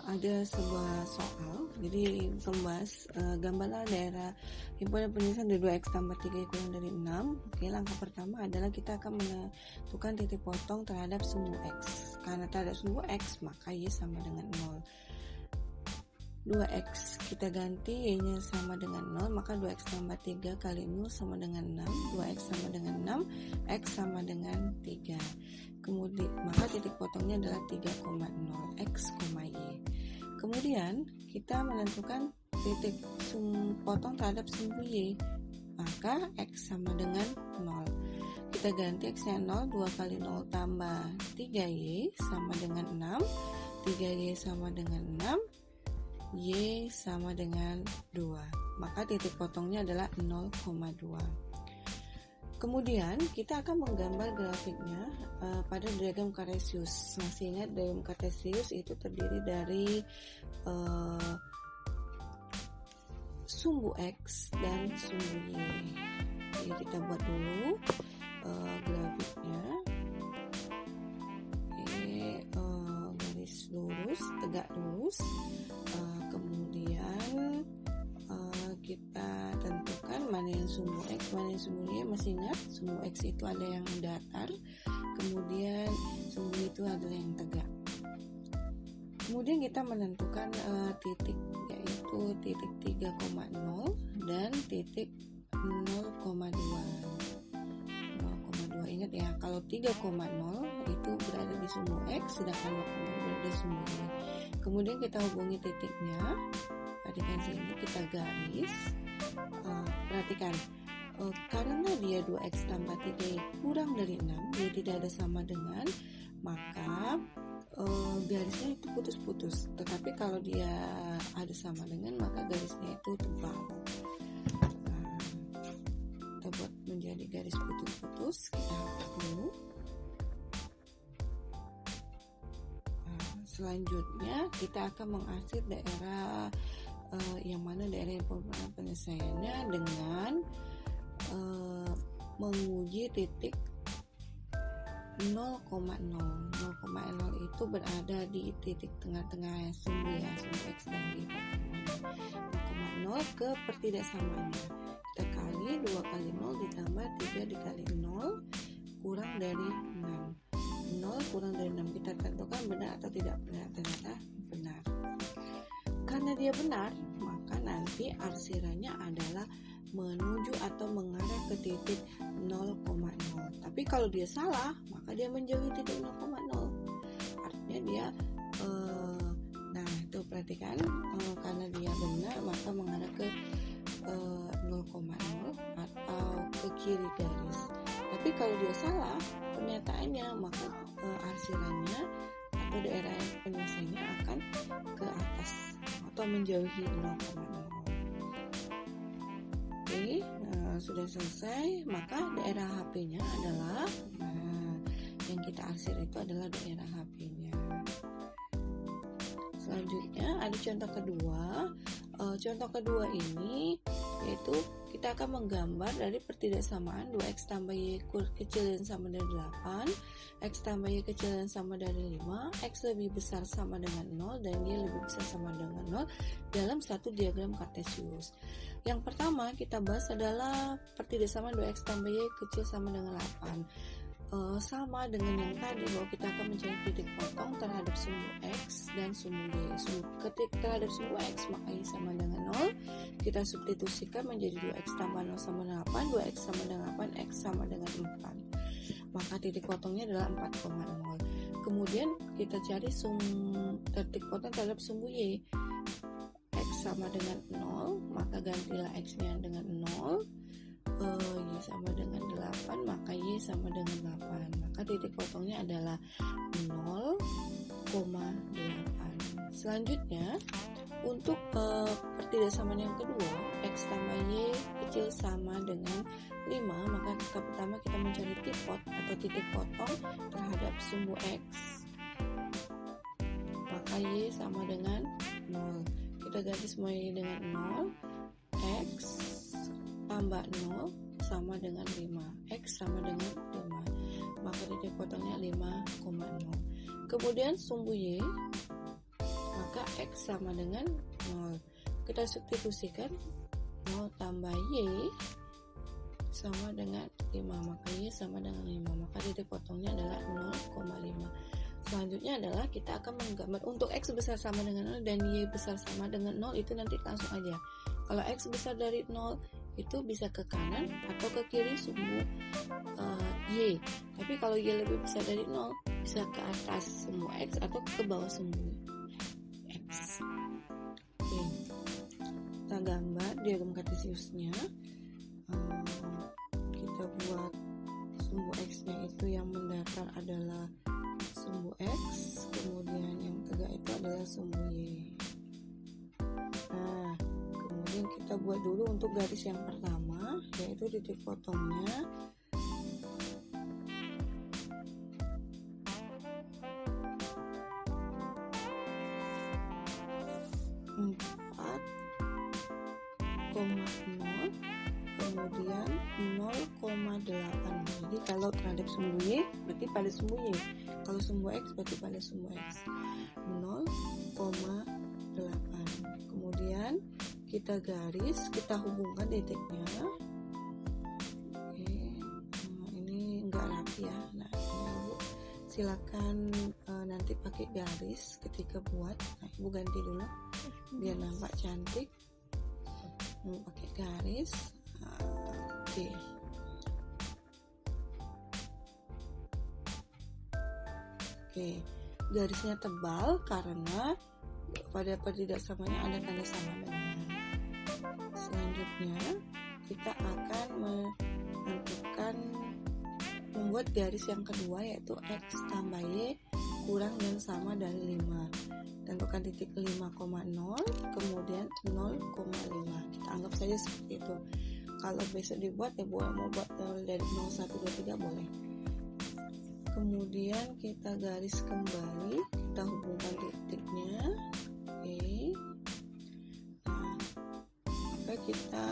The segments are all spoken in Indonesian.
ada sebuah soal, jadi membahas gambarlah daerah himpunan penulisan dari 2x tambah 3 kurang dari 6. Oke, langkah pertama adalah kita akan menentukan titik potong terhadap sumbu x. Karena terhadap sumbu x, maka y sama dengan 0. 2x kita ganti, y-nya sama dengan 0, maka 2x tambah 3 kali 0 sama dengan 6, 2x sama dengan 6, x sama dengan 3. Kemudian maka titik potongnya adalah 3,0 x, y. Kemudian kita menentukan titik potong terhadap sumbu y, maka x sama dengan 0. Kita ganti x-nya 0, 2 kali 0 tambah 3y sama dengan 6, 3y sama dengan 6, y sama dengan 2. Maka titik potongnya adalah 0,2. Kemudian kita akan menggambar grafiknya pada diagram Cartesius. Masih ingat diagram Cartesius itu terdiri dari sumbu x dan sumbu y. Jadi kita buat dulu grafiknya. Garis lurus, tegak lurus. Kemudian kita tentukan mana yang sumbu x, mana yang sumbu y. Masih ingat sumbu x itu ada yang datar, kemudian sumbu y itu adalah yang tegak. Kemudian kita menentukan titik, yaitu titik 3,0 dan titik 0,2. Ingat ya, kalau 3,0 itu berada di sumbu x, sedangkan 0,2 berada di sumbu y. Kemudian kita hubungi titiknya. Perhatikan sini, kita garis. Perhatikan, karena dia 2x tambah 3 kurang dari 6, dia tidak ada sama dengan, maka garisnya itu putus-putus. Tetapi kalau dia ada sama dengan, maka garisnya itu tebal. Kita buat menjadi garis putus-putus. Kita hapus dulu. Selanjutnya kita akan mengarsir daerah yang mana daerah penyelesaiannya dengan menguji titik 0,0. 0,0 itu berada di titik tengah-tengah sumbu ya, sumbu x dan y. 0,0 ke pertidaksamaannya. Kita kali 2 kali 0 ditambah 3 dikali 0 kurang dari 6. 0 kurang dari 6, kita tentukan benar atau tidak benar. Ternyata benar. Karena dia benar, maka nanti arsirannya adalah menuju atau mengarah ke titik 0,0. Tapi kalau dia salah, maka dia menjauhi titik 0,0. Artinya dia nah itu perhatikan, karena dia benar maka mengarah ke 0,0 atau ke kiri garis. Tapi kalau dia salah pernyataannya, maka arsirannya atau daerah penyelesaiannya akan ke atas atau menjauhi 0,0. Oke, sudah selesai. Maka daerah HP-nya adalah yang kita arsir itu adalah daerah HP-nya. Selanjutnya ada contoh kedua. Contoh kedua ini yaitu kita akan menggambar dari pertidaksamaan 2x tambah y kecil dan sama dari 8, x tambah y kecil dan sama dari 5, x lebih besar sama dengan 0 dan y lebih besar sama dengan 0 dalam satu diagram Cartesius. Yang pertama kita bahas adalah pertidaksamaan 2x tambah y kecil sama dengan 8. Sama dengan yang tadi, bahwa kita akan mencari titik potong terhadap sumbu x dan sumbu y. Ketika terhadap sumbu x maka y sama dengan 0, kita substitusikan menjadi 2x tambah 0 sama dengan 8, 2x sama dengan 8, x sama dengan 4. Maka titik potongnya adalah 4,0. Kemudian kita cari titik potong terhadap sumbu y. X sama dengan 0, maka gantilah x-nya dengan 0. Y sama dengan 8, maka Y sama dengan 8. Maka titik potongnya adalah 0,8. Selanjutnya untuk pertidaksamaan yang kedua, X tambah Y kecil sama dengan 5, maka pertama kita mencari tipot atau titik potong terhadap sumbu X, maka Y sama dengan 0. Kita ganti semua Y dengan 0. X tambah 0 sama dengan 5, X sama dengan 5, maka titik potongnya 5,0. Kemudian sumbu Y maka X sama dengan 0. Kita substitusikan 0 tambah Y sama dengan 5, maka Y sama dengan 5, maka titik potongnya adalah 0,5. Selanjutnya adalah kita akan menggambar untuk X besar sama dengan 0 dan Y besar sama dengan 0, itu nanti langsung aja. Kalau X besar dari 0 itu bisa ke kanan atau ke kiri sumbu Y. Tapi kalau Y lebih besar dari 0 bisa ke atas sumbu X atau ke bawah sumbu X. Oke. Kita gambar diagram kartesiusnya. Kita buat sumbu X-nya itu yang mendatar adalah sumbu X, kemudian yang tegak itu adalah sumbu Y. Nah, kemudian kita buat dulu untuk garis yang pertama, yaitu titik potongnya. Kemudian 0,8. Jadi kalau terhadap sumbu Y berarti pada sumbu Y, kalau sumbu X berarti pada sumbu X. 0,8. Kemudian kita garis, kita hubungkan titiknya. Oke, ini enggak rapi ya. Nah, ini Ibu silakan nanti pakai garis ketika buat. Nah, Ibu ganti dulu biar nampak cantik. Pakai garis. Oke. Oke, garisnya tebal karena pada pertidaksamanya ada tanda sama dengan. Selanjutnya kita akan membuat garis yang kedua, yaitu X tambah Y kurang dan sama dari 5. Tentukan titik 5,0, kemudian 0,5. Kita anggap saja seperti itu. Kalau besok dibuat ya mau buat dari 0, 1, 2, 3 boleh. Kemudian kita garis kembali, kita hubungkan titiknya. Oke. Nah, maka kita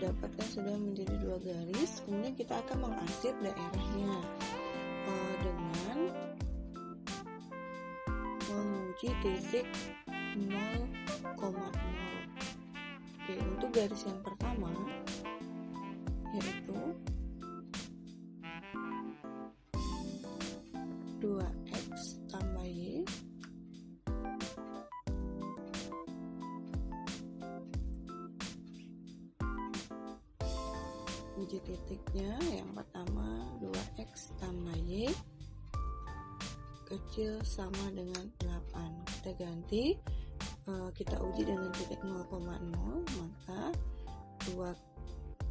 dapatkan sudah menjadi 2 garis. Kemudian kita akan mengarsir daerahnya dengan menguji titik 0,0. Oke, untuk garis yang pertama yaitu 2X tambah Y uji titiknya yang pertama 2X tambah Y kecil sama dengan 8. Kita ganti, kita uji dengan titik 0,0, maka 2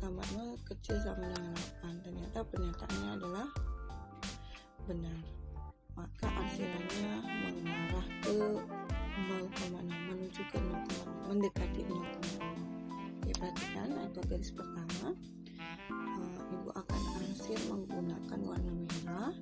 tambah 0 kecil sama dengan 8. Ternyata pernyataannya adalah benar, maka arsirannya mengarah ke 0,0, menuju ke 0,0, mendekati 0,0. Oke, perhatikan untuk garis pertama, Ibu akan arsir menggunakan warna merah.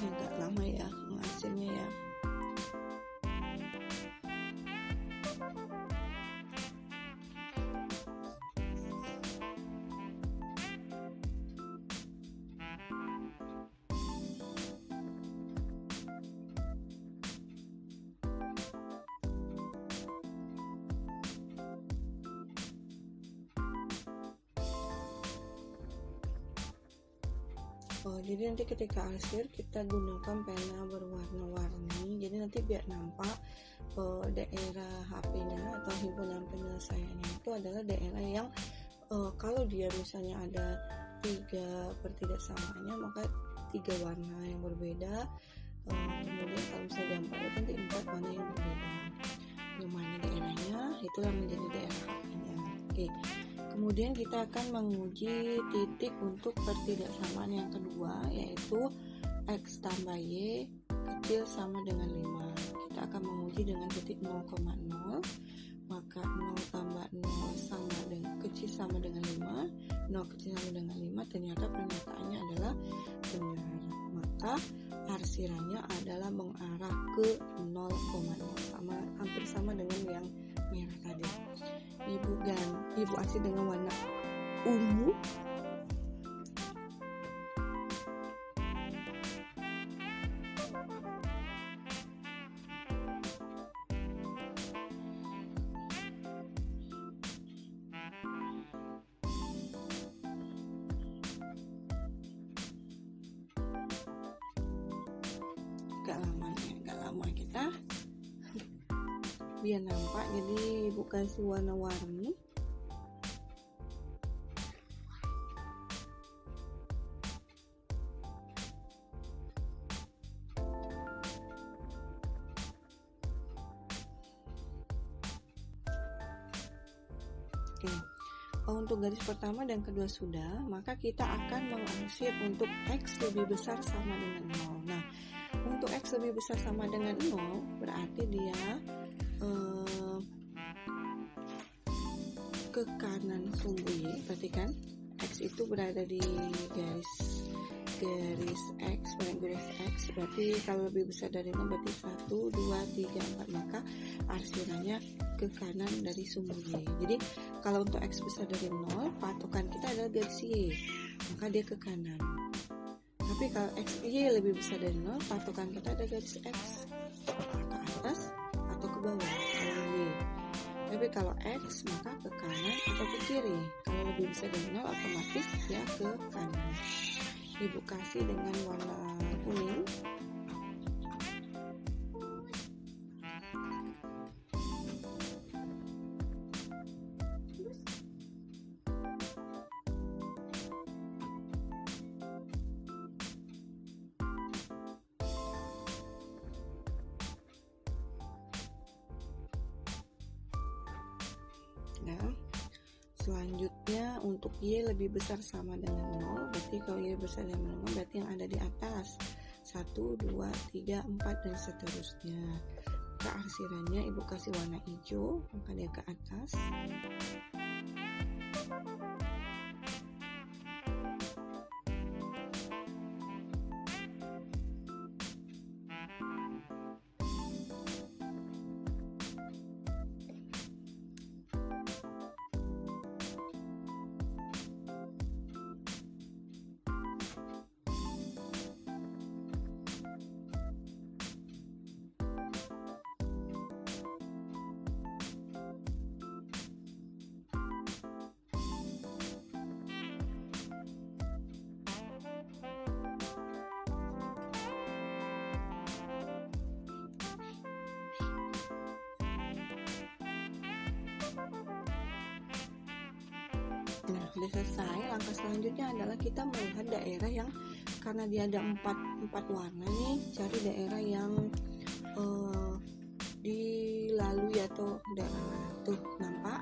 Agak lama ya mengarsirnya ya. Jadi nanti ketika arsir kita gunakan pena berwarna-warni, jadi nanti biar nampak daerah HP-nya atau himpunan penyelesaiannya itu adalah daerah yang kalau dia misalnya ada 3 pertidaksamaannya maka 3 warna yang berbeda. Kemudian kalau misalnya 4 itu nanti 4 warna yang berbeda. Yang mana daerahnya itulah menjadi daerah HP-nya. Oke. Kemudian kita akan menguji titik untuk pertidaksamaan yang kedua, yaitu X tambah Y kecil sama dengan 5. Kita akan menguji dengan titik 0,0, maka 0 tambah 0 sama dengan kecil sama dengan 5, 0 kecil sama dengan 5, ternyata pernyataannya adalah benar. Maka arsirannya adalah mengarah ke 0,0, sama hampir sama dengan yang merah tadi. Ibu kasih dengan warna ungu. Agak lama kita biar nampak, jadi ibu kasih warna-warni. Oke. Untuk garis pertama dan kedua sudah, maka kita akan mengarsir untuk X lebih besar sama dengan 0. Nah, untuk X lebih besar sama dengan 0 berarti dia ke kanan sumbu Y. Perhatikan, X itu berada di garis X, pada garis X, berarti kalau lebih besar dari 0 berarti 1, 2, 3, 4, maka arsirannya ke kanan dari sumbu Y. Jadi kalau untuk X besar dari 0, patokan kita adalah garis Y, maka dia ke kanan. Tapi kalau Y lebih besar dari 0, patokan kita ada garis X, ke atas atau ke bawah kalau Y. Tapi kalau X maka ke kanan atau ke kiri. Kalau lebih besar dari 0, otomatis dia ke kanan. Ibu kasih dengan warna kuning. Nah, selanjutnya untuk Y lebih besar sama dengan 0, berarti kalau Y besar dengan 0 berarti yang ada di atas 1, 2, 3, 4 dan seterusnya. Kearsirannya ibu kasih warna hijau, maka dia ke atas. Nah, sudah selesai. Langkah selanjutnya adalah kita melihat daerah yang, karena dia ada empat warna nih, cari daerah yang dilalui atau daerah tuh nampak